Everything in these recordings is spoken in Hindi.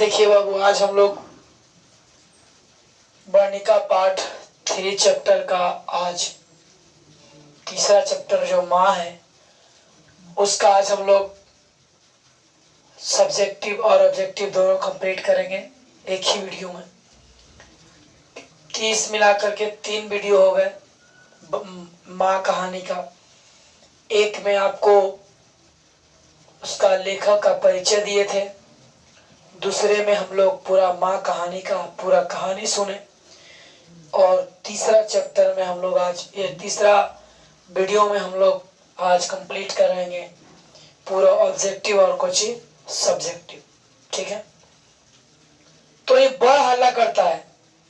देखिए बाबू, आज हम लोग वर्णिका पाठ 3 चैप्टर का आज तीसरा चैप्टर जो माँ है उसका आज हम लोग सब्जेक्टिव और ऑब्जेक्टिव दोनों कंप्लीट करेंगे एक ही वीडियो में। 30 मिलाकर के 3 वीडियो हो गए माँ कहानी का। एक में आपको उसका लेखक का परिचय दिए थे, दूसरे में हम लोग पूरा माँ कहानी का पूरा कहानी सुने, और तीसरा चैप्टर में हम लोग आज ये तीसरा वीडियो में हम लोग आज कंप्लीट करेंगे पूरा ऑब्जेक्टिव और कुछ सब्जेक्टिव। ठीक है, तो ये बड़ा हल्ला करता है,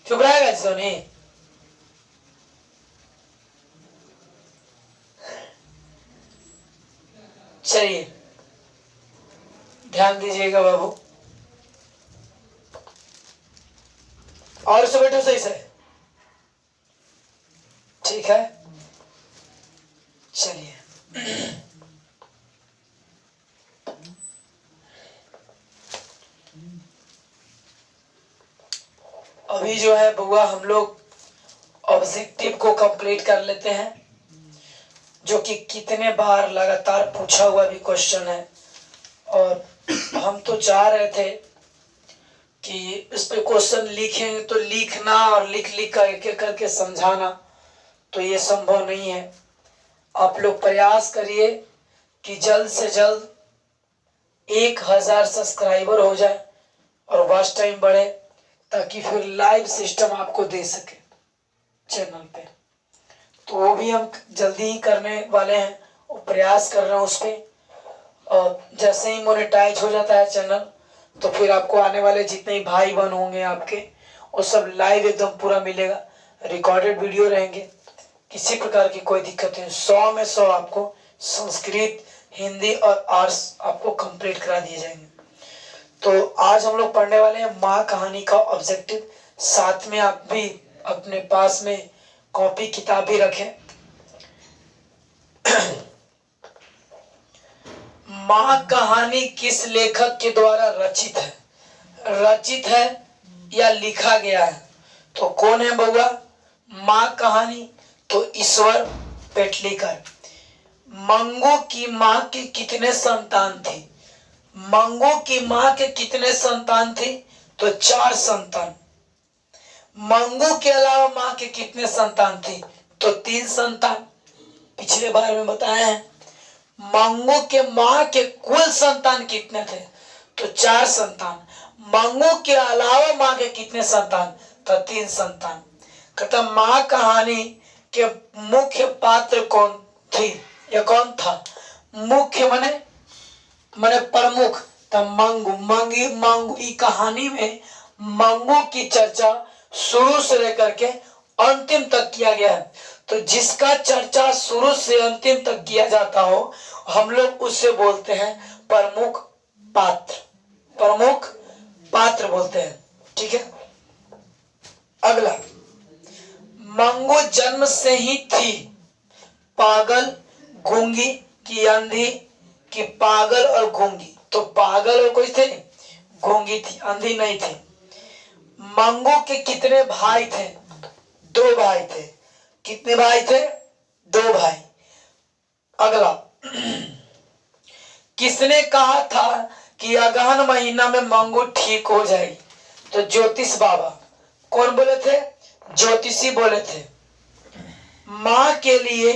चुप रहेगा सोनी? चलिए ध्यान दीजिएगा बाबू, और से बैठो सही से। ठीक है, चलिए अभी जो है बुआ हम लोग ऑब्जेक्टिव को कंप्लीट कर लेते हैं, जो कि कितने बार लगातार पूछा हुआ भी क्वेश्चन है। और हम तो चाह रहे थे कि इस पे क्वेश्चन लिखेंगे तो लिखना और लिख करके समझाना, तो ये संभव नहीं है। आप लोग प्रयास करिए कि जल्द से जल्द 1000 सब्सक्राइबर हो जाए और वॉच टाइम बढ़े, ताकि फिर लाइव सिस्टम आपको दे सके चैनल पे। तो वो भी हम जल्दी ही करने वाले हैं और प्रयास कर रहे हैं उस पर। और जैसे ही मोनेटाइज हो जाता है चैनल, तो फिर आपको आने वाले जितने ही भाई बहन होंगे आपके, वो सब लाइव एकदम पूरा मिलेगा, रिकॉर्डेड वीडियो रहेंगे, किसी प्रकार की कोई दिक्कत नहीं। 100 में 100 आपको संस्कृत, हिंदी और आर्ट्स आपको कंप्लीट करा दिए जाएंगे। तो आज हम लोग पढ़ने वाले हैं माँ कहानी का ऑब्जेक्टिव। साथ में आप भी अपने पास में कॉपी किताब भी रखें। माँ कहानी किस लेखक के द्वारा रचित है या लिखा गया है? तो कौन है बउआ माँ कहानी? तो ईश्वर पेटलीकर। मंगू की माँ के कितने संतान थे? मंगू की माँ के कितने संतान थे? तो 4 संतान। मंगू के अलावा माँ के कितने संतान थे? तो 3 संतान। पिछले बार में बताया है। मंगू के माँ के कुल संतान कितने थे? तो 4 संतान। मंगू के अलावा माँ के कितने संतान? तो 3 संतान। कहता माँ कहानी के मुख्य पात्र कौन थी या कौन था? मुख्य मने प्रमुख। तब मंगू की कहानी में मंगू की चर्चा शुरू से लेकर के अंतिम तक किया गया है। तो जिसका चर्चा शुरू से अंतिम तक किया जाता हो, हम लोग उससे बोलते हैं प्रमुख पात्र बोलते हैं। ठीक है, अगला, मंगू जन्म से ही थी पागल, गूंगी कि अंधी? कि पागल और गूंगी। तो पागल और कोई थे, गूंगी थी, अंधी नहीं थी। मंगू के कितने भाई थे? 2 भाई थे। कितने भाई थे? 2 भाई। अगला, किसने कहा था कि अगहन महीना में मंगू ठीक हो जाएगी? तो ज्योतिष बाबा। कौन बोले थे? ज्योतिषी बोले थे। माँ के लिए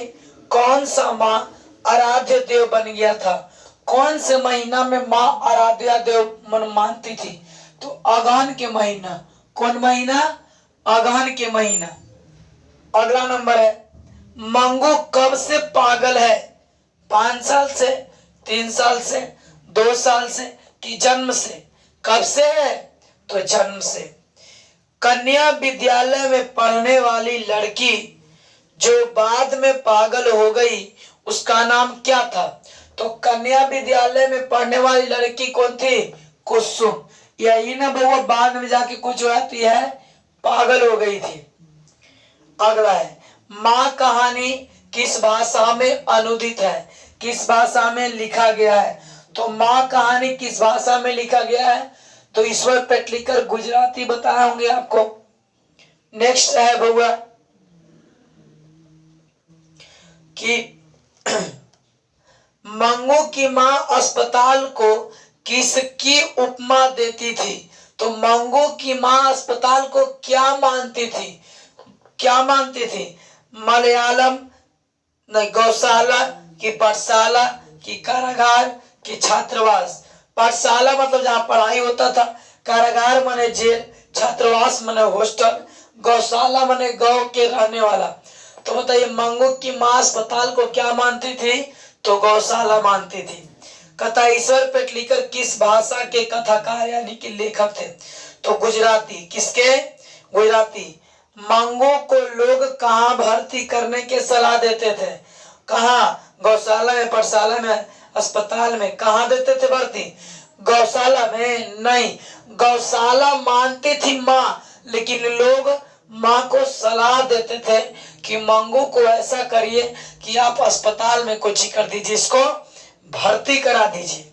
कौन सा माँ आराध्य देव बन गया था? कौन से महीना में माँ आराध्य देव मानती थी? तो अगहन के महीना। कौन महीना? अगहन के महीना। अगला नंबर है, मंगू कब से पागल है? 5 साल से, 3 साल से, 2 साल से कि जन्म से? कब से है? तो जन्म से। कन्या विद्यालय में पढ़ने वाली लड़की जो बाद में पागल हो गई, उसका नाम क्या था? तो कन्या विद्यालय में पढ़ने वाली लड़की कौन थी? कुसुम। यही ना वो बाद में जाके कुछ होती है, पागल हो गई थी। अगला है, माँ कहानी किस भाषा में अनुदित है? किस भाषा में लिखा गया है? तो माँ कहानी किस भाषा में लिखा गया है? तो ईश्वर पेटलीकर गुजराती बताए होंगे आपको। नेक्स्ट है बउआ कि मंगू की मां अस्पताल को किसकी उपमा देती थी? तो मंगू की मां अस्पताल को क्या मानती थी? क्या मानती थी? मलयालम नहीं, गौशाला की पाठशाला की कारागार की छात्रावास। पाठशाला मतलब जहाँ पढ़ाई होता था, कारागार माने जेल, छात्रावास माने हॉस्टल, गौशाला माने गौ के रहने वाला। तो बताइए मंगू की मां अस्पताल को क्या मानती थी? तो गौशाला मानती थी। कथा ईश्वर पेटलीकर किस भाषा के कथाकार यानी कि लेखक थे? तो गुजराती। किसके? गुजराती। मंगू को लोग कहाँ भर्ती करने के सलाह देते थे? कहाँ? गौशाला में, पाठशाला में, अस्पताल में। कहाँ देते थे भर्ती? गौशाला में नहीं, गौशाला मानती थी माँ, लेकिन लोग माँ को सलाह देते थे कि मंगू को ऐसा करिए कि आप अस्पताल में कोचिंग कर दीजिए, इसको भर्ती करा दीजिए।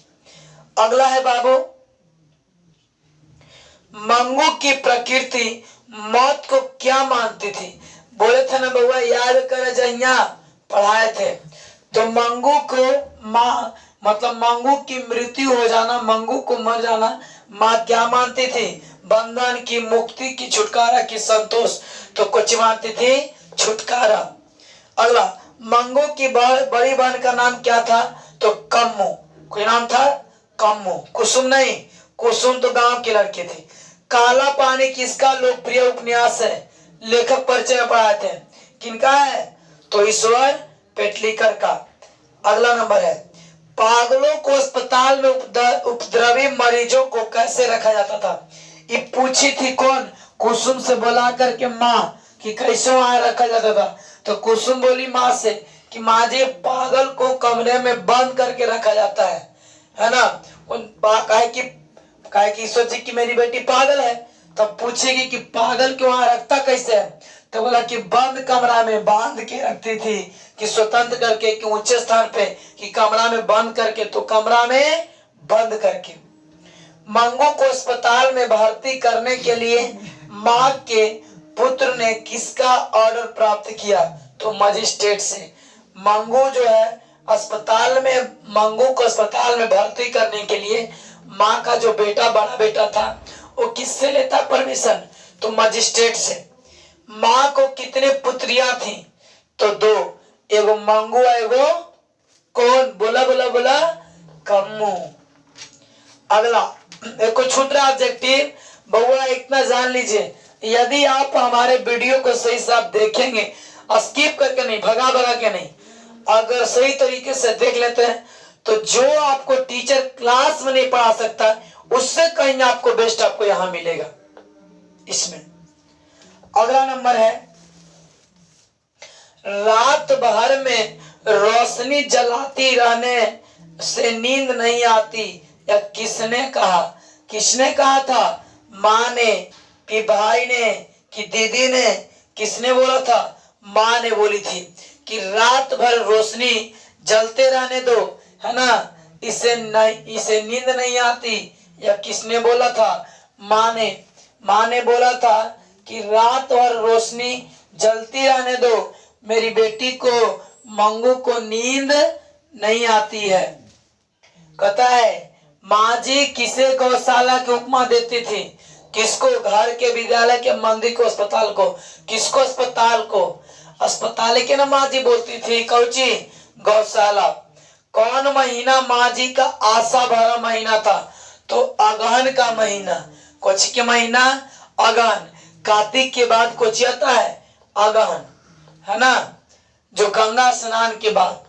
अगला है बाबू, मंगू की प्रकृति मौत को क्या मानती थी? बोले थे ना बउआ, याद कर जहिया पढ़ाए थे। तो मंगू को माँ मतलब मंगू की मृत्यु हो जाना, मंगू को मर जाना माँ क्या मानती थी? बंधन की, मुक्ति की, छुटकारा की, संतोष। तो कुछ मानती थी छुटकारा। अगला, मंगू की बड़ी बहन का नाम क्या था? तो कम्मू। कोई नाम था? कम्मू। कुसुम नहीं, कुसुम तो गांव की लड़की थी। काला पानी किसका लोकप्रिय उपन्यास है? लेखक परिचय में पढ़ाए थे। किनका है? तो ईश्वर पेटलीकर का। अगला नंबर है, पागलों को अस्पताल में उपद्रवी मरीजों को कैसे रखा जाता था? ये पूछी थी कौन? कुसुम से बुला करके माँ कि कैसे वहां रखा जाता था? तो कुसुम बोली माँ से कि माँ जी, पागल को कमरे में बंद करके रखा जाता है ना। काहे कि सोची कि मेरी बेटी पागल है, तब पूछेगी कि पागल को वहां रखता कैसे है? तो बोला कि बंद कमरा में बांध के रखती थी, कि स्वतंत्र करके, कि ऊंचे स्थान पे, कि कमरा में बंद करके, तो कमरा में बंद करके। मंगू को अस्पताल में भर्ती करने के लिए माँ के पुत्र ने किसका ऑर्डर प्राप्त किया? तो मजिस्ट्रेट से। मंगू जो है अस्पताल में, मंगू को अस्पताल में भर्ती करने के लिए माँ का जो बेटा, बड़ा बेटा था, वो किससे लेता परमिशन? तो मजिस्ट्रेट से। माँ को कितने पुत्रियां थी? तो 2। एगो मंगू, एगो कौन? बोला बोला बोला, कम्मू। अगला, एक छूट रहा ऑब्जेक्टिव बउआ, इतना जान लीजिए, यदि आप हमारे वीडियो को सही से आप देखेंगे, स्किप करके नहीं, भगा भगा के नहीं, अगर सही तरीके से देख लेते हैं, तो जो आपको टीचर क्लास में नहीं पढ़ा सकता, उससे कहीं आपको बेस्ट आपको यहां मिलेगा इसमें। अगला नंबर है, रात भर में रोशनी जलाती रहने से नींद नहीं आती, या किसने कहा? किसने कहा था? माँ ने, कि भाई ने, कि दीदी ने? किसने बोला था? माँ ने बोली थी कि रात भर रोशनी जलते रहने दो, है ना, इसे नींद नहीं आती। या किसने बोला था? माँ ने। माँ ने बोला था कि रात भर रोशनी जलती रहने दो, मेरी बेटी को, मंगू को नींद नहीं आती है। कहता है माँ जी किसे गौशाला की उपमा देती थी? किसको? घर के, विद्यालय के, मंदिर को, अस्पताल को? किसको? अस्पताल को। अस्पताल के ना माँ जी बोलती थी, कौची? गौशाला। कौन महीना माँ जी का आशा भरा महीना था? तो अगहन का महीना। कुछ के महीना? अगहन। कार्तिक के बाद कुछ आता है? अगहन, है ना, जो गंगा स्नान के बाद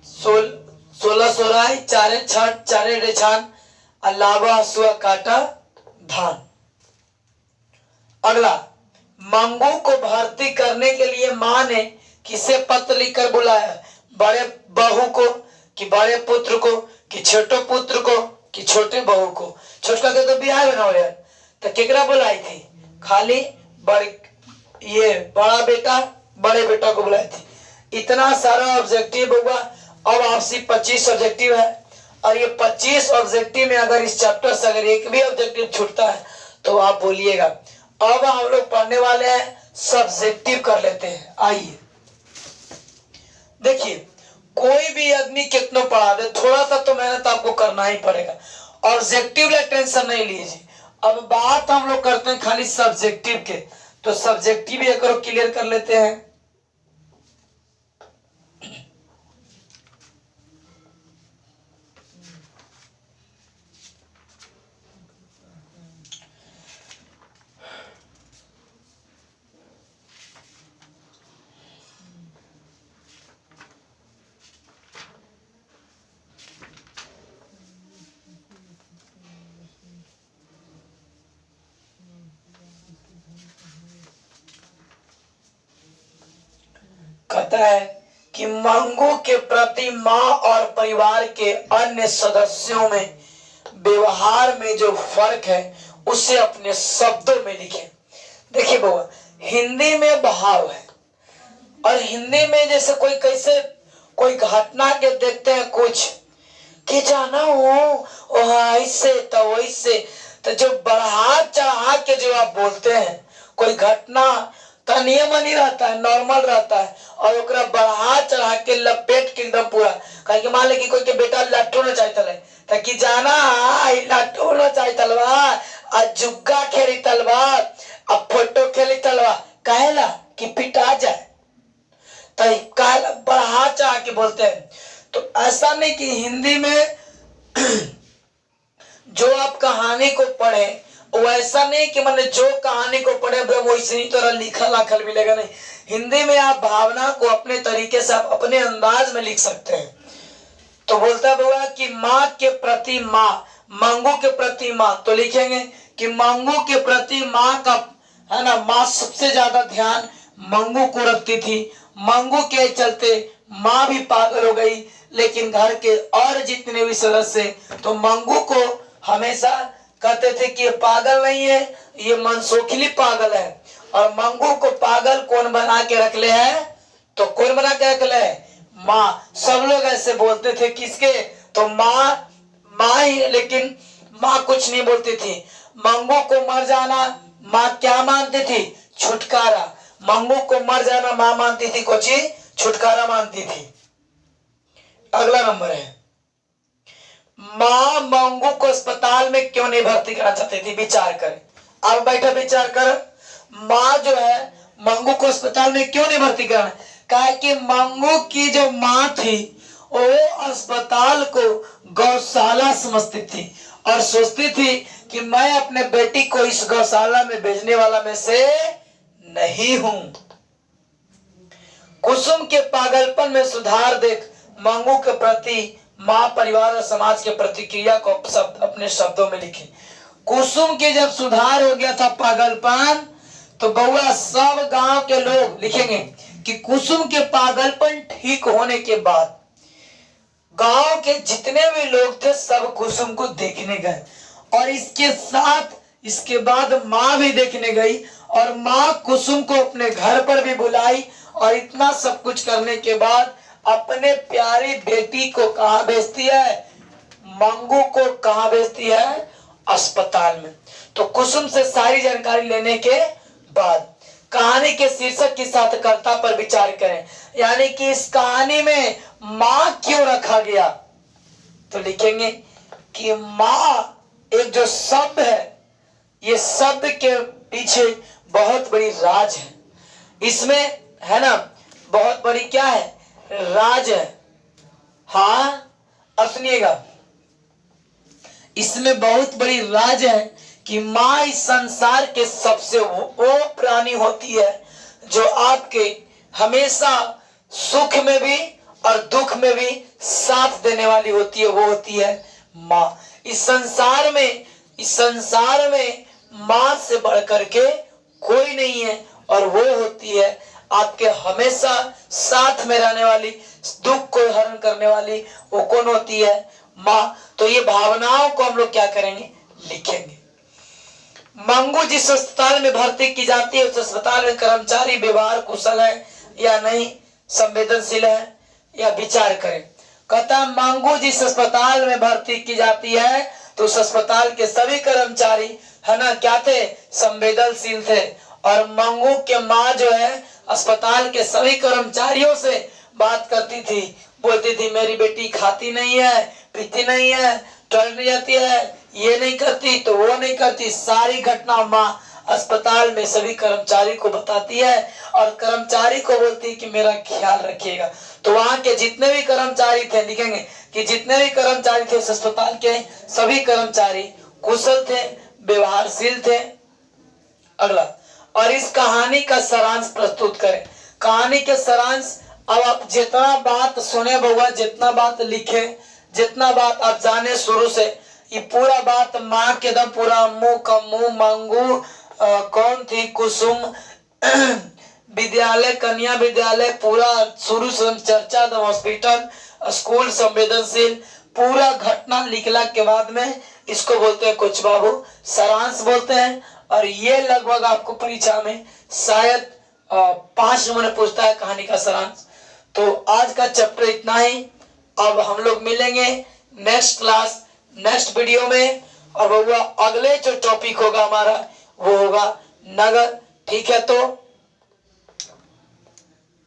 16 सोराई, चारे छठ, चारे रेछान, अलावा हसुआ काटा धान। अगला, मंगू को भर्ती करने के लिए माँ ने किसे पत्र लिखकर बुलाया? बड़े बहू को, कि बड़े पुत्र को, कि छोटे पुत्र को, कि छोटे बहू को? छोटका के तो बिहार में ना, तो केकरा बुलाई थी? खाली ये बड़ा बेटा, बड़े बेटा को बुलाई थी। इतना सारा ऑब्जेक्टिव होगा। अब आपसी 25 ऑब्जेक्टिव है। और ये 25 ऑब्जेक्टिव में अगर इस चैप्टर से अगर एक भी ऑब्जेक्टिव छूटता है तो आप बोलिएगा। अब हम लोग पढ़ने वाले हैं, सब्जेक्टिव कर लेते हैं। आइए देखिए, कोई भी आदमी कितना पढ़ा दे, थोड़ा सा तो मेहनत आपको करना ही पड़ेगा। ऑब्जेक्टिव का टेंशन नहीं लीजिए। अब बात हम लोग करते हैं खाली सब्जेक्टिव के, तो सब्जेक्टिव एक क्लियर कर लेते हैं। कहता है कि मंगू के प्रति माँ और परिवार के अन्य सदस्यों में व्यवहार में जो फर्क है उसे अपने शब्दों में लिखें। देखिए बाबा, हिंदी में भाव है और हिंदी में जैसे कोई कैसे कोई घटना के देखते हैं कुछ कि जाना हो ऐसे तो वैसे, तो जो बढ़ा चढ़ा के जो आप बोलते हैं, कोई घटना तनिए मनी रहता है, नॉर्मल रहता है, और ओकरा बढ़ा चढ़ा के लपेट के एकदम पूरा, कहीं मान ले कि कोई के बेटा लट्टू न चाहता है ताकि जाना लट्टू न चाहता आ जुग्गा खेली तलवा, अब फोटो खेली तलवा, कहला कि पिटा जाए, तो बढ़ा चढ़ा के बोलते हैं। तो ऐसा नहीं कि हिंदी में जो आप कहानी को पढ़े वैसा नहीं कि मैंने जो कहानी को पढ़े वैसे ही तरह लिखा लाखल मिलेगा, नहीं। हिंदी में आप भावना को अपने तरीके से आप अपने अंदाज में लिख सकते हैं। तो बोलता है कि माँ के प्रति माँ, मंगू के प्रति माँ, तो लिखेंगे कि मंगू के प्रति माँ का है ना, माँ सबसे ज्यादा ध्यान मंगू को रखती थी। मंगू के चलते माँ भी पागल हो गई, लेकिन घर के और जितने भी सदस्य तो मंगू को हमेशा कहते थे कि ये पागल नहीं है, ये मनसोखिली पागल है। और मंगू को पागल कौन बना के रख ले है, तो कौन बना के रख ले, माँ। सब लोग ऐसे बोलते थे, किसके, तो माँ ही, लेकिन माँ कुछ नहीं बोलती थी। मंगू को मर जाना माँ क्या मानती थी, छुटकारा। मंगू को मर जाना माँ मानती थी कोची, छुटकारा मानती थी। अगला नंबर है, माँ मंगू को अस्पताल में क्यों नहीं भर्ती करना चाहती थी, विचार करें। अब बैठा विचार कर, माँ जो है मंगू को अस्पताल में क्यों नहीं भर्ती करना, कहा कि मंगू की जो माँ थी वो अस्पताल को गौशाला समझती थी और सोचती थी कि मैं अपने बेटी को इस गौशाला में भेजने वाला में से नहीं हूं। कुसुम के पागलपन में सुधार देख मंगू के प्रति माँ, परिवार और समाज के प्रतिक्रिया को अपने शब्दों में लिखे। कुसुम के जब सुधार हो गया था पागलपन, तो बउआ सब गांव के लोग लिखेंगे कि कुसुम के पागलपन ठीक होने के बाद गांव के जितने भी लोग थे सब कुसुम को देखने गए, और इसके साथ इसके बाद माँ भी देखने गई, और माँ कुसुम को अपने घर पर भी बुलाई, और इतना सब कुछ करने के बाद अपने प्यारी बेटी को कहाँ भेजती है, मंगू को कहाँ भेजती है, अस्पताल में। तो कुसुम से सारी जानकारी लेने के बाद कहानी के शीर्षक के साथ कर्ता पर विचार करें, यानी कि इस कहानी में माँ क्यों रखा गया, तो लिखेंगे कि माँ एक जो शब्द है, ये शब्द के पीछे बहुत बड़ी राज है। इसमें है ना बहुत बड़ी क्या है, राज है। हाँ अब सुनिएगा, इसमें बहुत बड़ी राज है कि माँ इस संसार के सबसे वो प्राणी होती है जो आपके हमेशा सुख में भी और दुख में भी साथ देने वाली होती है, वो होती है माँ। इस संसार में माँ से बढ़कर के कोई नहीं है, और वो होती है आपके हमेशा साथ में रहने वाली, दुख को हरण करने वाली, वो कौन होती है, माँ। तो ये भावनाओं को हम लोग क्या करेंगे, लिखेंगे। मंगू जिस अस्पताल में भर्ती की जाती है उस अस्पताल में कर्मचारी व्यवहार कुशल है या नहीं, संवेदनशील है या, विचार करें। कहता मांगू जिस अस्पताल में भर्ती की जाती है तो उस अस्पताल के सभी कर्मचारी है ना क्या थे, संवेदनशील थे। और मंगू के माँ जो है अस्पताल के सभी कर्मचारियों से बात करती थी, बोलती थी मेरी बेटी खाती नहीं है, पीती नहीं है, टहल नहीं जाती है, ये नहीं करती तो वो नहीं करती। सारी घटना माँ अस्पताल में सभी कर्मचारी को बताती है और कर्मचारी को बोलती है कि मेरा ख्याल रखिएगा। तो वहां के जितने भी कर्मचारी थे, लिखेंगे कि जितने भी कर्मचारी थे इस अस्पताल के सभी कर्मचारी कुशल थे, व्यवहारशील थे। अगला, और इस कहानी का सारांश प्रस्तुत करें। कहानी के सारांश, अब आप जितना बात सुने बउआ, जितना बात लिखे, जितना बात आप जाने शुरू से, ये पूरा बात माँ के दम पूरा मुंह का मुंह मांगू कौन थी, कुसुम विद्यालय, कन्या विद्यालय, पूरा शुरू से चर्चा, द हॉस्पिटल, स्कूल, संवेदनशील, पूरा घटना लिखला के बाद में इसको बोलते हैं कुछ बाबू सारांश बोलते हैं। और ये लगभग आपको परीक्षा में शायद 5 नंबर में पूछता है कहानी का सारांश। तो आज का चैप्टर इतना ही। अब हम लोग मिलेंगे नेक्स्ट क्लास, नेक्स्ट वीडियो में। और बउआ अगले जो टॉपिक होगा हमारा वो होगा नगर। ठीक है, तो